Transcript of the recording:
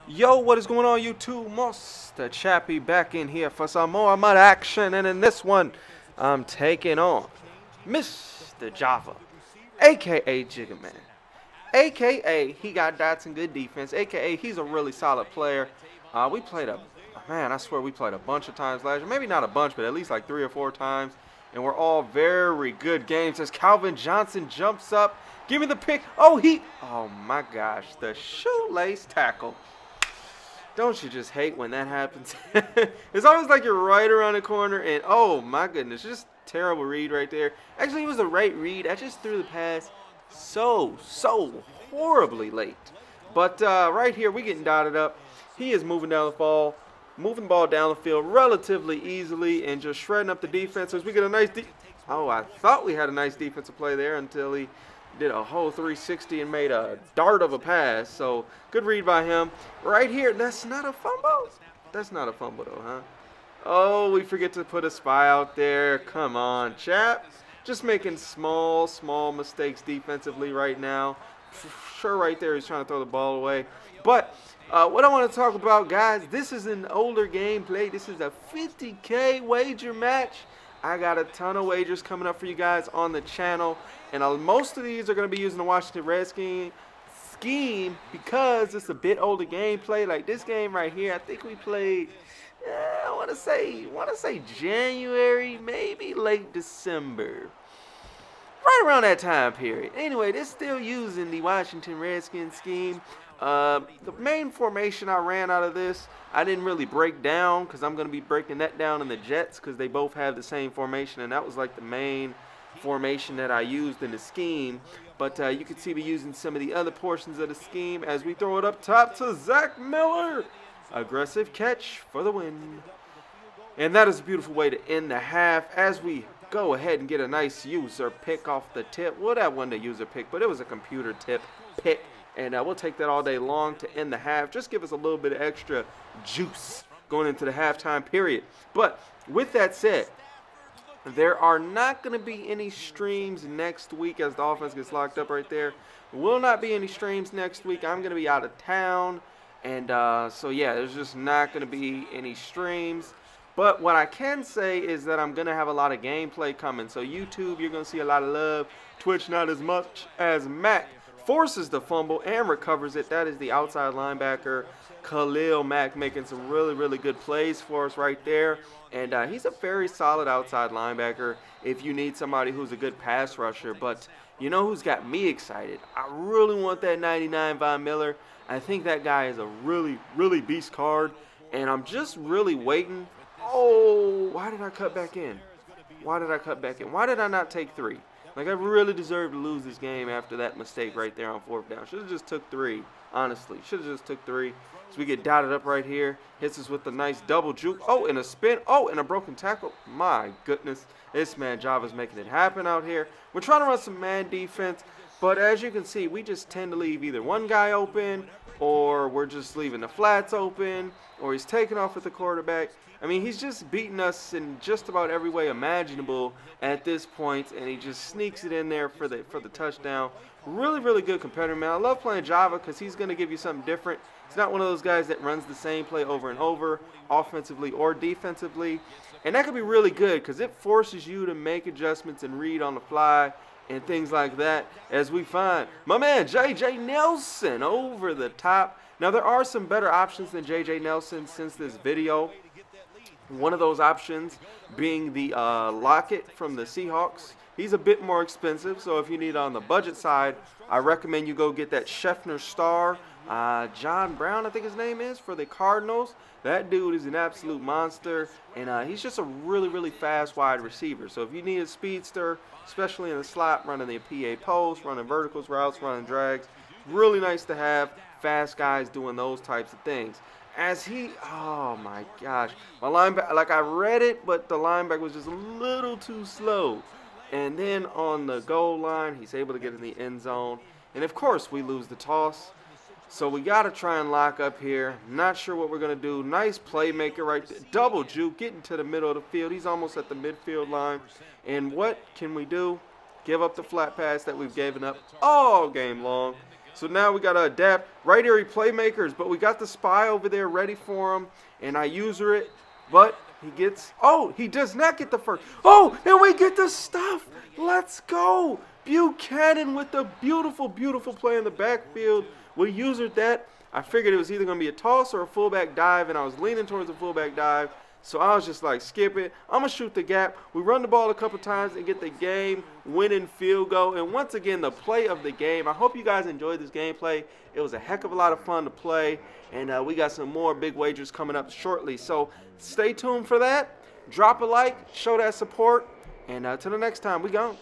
Yo, what is going on, YouTube? Monster Chappie back in here for some more MUT action, and in this one, I'm taking on Mr. Java, aka Jiggaman, aka he got dots and good defense, aka he's a really solid player. We played man, I swear we played a bunch of times last year. Maybe not a bunch, but at least like 3 or 4 times, and we're all very good games. As Calvin Johnson jumps up, give me the pick. Oh my gosh, the shoelace tackle. Don't you just hate when that happens? It's always like you're right around the corner and oh my goodness, just terrible read right there. Actually, it was the right read. I just threw the pass so horribly late. But right here, we getting dotted up. He is moving down the ball, moving the ball down the field relatively easily and just shredding up the defense as we get a nice Oh, I thought we had a nice defensive play there until he did a whole 360 and made a dart of a pass. So good read by him. Right here, that's not a fumble. That's not a fumble though, huh? Oh, we forget to put a spy out there. Come on, chap. Just making small mistakes defensively right now. Sure, right there, he's trying to throw the ball away. But what I want to talk about, guys, this is an older gameplay. This is a 50K wager match. I got a ton of wagers coming up for you guys on the channel. And most of these are going to be using the Washington Redskins scheme because it's a bit older gameplay. Like this game right here, I think we played, I want to say January, maybe late December. Right around that time period. Anyway, they're still using the Washington Redskins scheme. The main formation I ran out of this, I didn't really break down because I'm going to be breaking that down in the Jets because they both have the same formation, and that was like the main formation that I used in the scheme. But you can see me using some of the other portions of the scheme as we throw it up top to Zach Miller. Aggressive catch for the win. And that is a beautiful way to end the half as we go ahead and get a nice user pick off the tip. Well, that wasn't a user pick, but it was a computer tip pick. And we'll take that all day long to end the half. Just give us a little bit of extra juice going into the halftime period. But with that said, there are not going to be any streams next week as the offense gets locked up right there. Will not be any streams next week. I'm going to be out of town. And so, yeah, there's just not going to be any streams. But what I can say is that I'm going to have a lot of gameplay coming. So YouTube, you're going to see a lot of love. Twitch, not as much as Mac forces the fumble and recovers it. That is the outside linebacker, Khalil Mack, making some really good plays for us right there. And he's a very solid outside linebacker if you need somebody who's a good pass rusher. But you know who's got me excited? I really want that 99 Von Miller. I think that guy is a really beast card. And I'm just really waiting. Oh, why did I cut back in? Why did I not take 3? Like, I really deserve to lose this game after that mistake right there on 4th down. Should have just took 3, honestly. Should have just took 3. So we get dotted up right here. Hits us with a nice double juke. Oh, and a spin. Oh, and a broken tackle. My goodness. This man Java's making it happen out here. We're trying to run some man defense. But as you can see, we just tend to leave either one guy open or we're just leaving the flats open or he's taking off with the quarterback. I mean, he's just beating us in just about every way imaginable at this point, and he just sneaks it in there for the touchdown. Really good competitor, man. I love playing Java because he's going to give you something different. He's not one of those guys that runs the same play over and over, offensively or defensively. And that could be really good because it forces you to make adjustments and read on the fly and things like that, as we find my man J.J. Nelson over the top. Now, there are some better options than J.J. Nelson since this video. One of those options being the Lockett from the Seahawks. He's a bit more expensive, so if you need on the budget side, I recommend you go get that Scheffner star. John Brown, I think his name is, for the Cardinals. That dude is an absolute monster, and he's just a really fast wide receiver. So if you need a speedster, especially in the slot, running the PA post, running verticals routes, running drags, really nice to have fast guys doing those types of things. Oh my gosh, my linebacker, like I read it, but the linebacker was just a little too slow. And then on the goal line, he's able to get in the end zone. And of course, we lose the toss. So we got to try and lock up here. Not sure what we're going to do. Nice playmaker right there. Double juke, getting to the middle of the field. He's almost at the midfield line. And what can we do? Give up the flat pass that we've given up all game long. So now we got to adapt. Right area playmakers, but we got the spy over there ready for him, and I user it, but he gets, oh, he does not get the first. Oh, and we get the stuff. Let's go. Buchanan with the beautiful, beautiful play in the backfield. We usered that. I figured it was either going to be a toss or a fullback dive, and I was leaning towards a fullback dive. So I was just like, skip it. I'm going to shoot the gap. We run the ball a couple times and get the game-winning field goal. And once again, the play of the game. I hope you guys enjoyed this gameplay. It was a heck of a lot of fun to play. And we got some more big wagers coming up shortly. So stay tuned for that. Drop a like. Show that support. And till the next time, we gone.